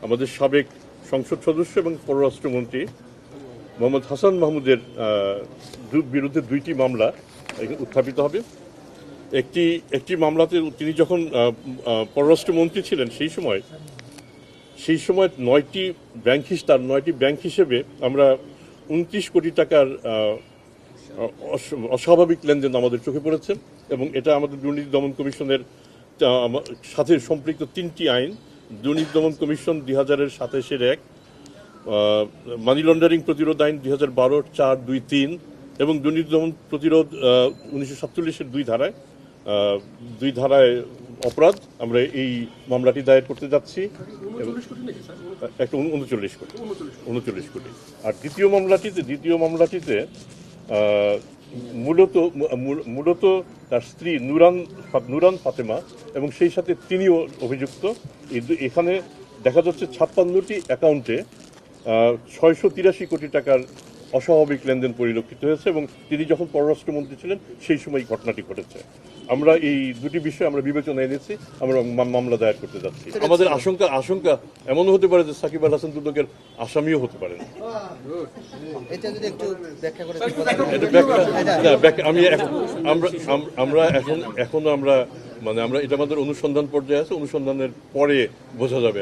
আমাদের সাবেক সংসদ সদস্য এবং পররাষ্ট্রমন্ত্রী মোহাম্মদ হাসান মাহমুদের বিরুদ্ধে দুইটি মামলা উত্থাপিত হবে। একটি মামলাতে তিনি যখন পররাষ্ট্রমন্ত্রী ছিলেন সেই সময় 9টি ব্যাংক হিসেবে আমরা 29 কোটি টাকার অস্বাভাবিক লেনদেন আমাদের চোখে পড়েছে এবং এটা আমাদের দুর্নীতি দমন কমিশনের সাথে সম্পৃক্ত 3টি আইন, দুর্নীতি দমন কমিশন 2000-এর 27-এর 1, মানি লন্ডারিং প্রতিরোধ আইন 2012-র 4, 2, 3 এবং দুর্নীতি দমন প্রতিরোধ 1947-এর 2 ধারায় অপরাধ আমরা এই মামলাটি দায়ের করতে যাচ্ছি। একটা 39 কোটি। আর দ্বিতীয় মামলাটিতে মূলত তার স্ত্রী নুরান ফাতেমা এবং সেই সাথে তিনিও অভিযুক্ত। এখানে দেখা যাচ্ছে 56টি অ্যাকাউন্টে 683 কোটি টাকার অস্বাভাবিক লেনদেন পরিলক্ষিত হয়েছে এবং তিনি যখন পররাষ্ট্রমন্ত্রী ছিলেন সেই সময় ঘটনাটি ঘটেছে। আমরা এই দুটি বিষয় আমরা বিবেচনায় এনেছি, আমরা মামলা দায়ের করতে যাচ্ছি। আমাদের আশঙ্কা এমন হতে পারে যে সাকিব আল হাসান দুদকের আসামিও হতে পারেন। আমরা এটা আমাদের অনুসন্ধান পর্যায়ে আছে, অনুসন্ধানের পরে বোঝা যাবে।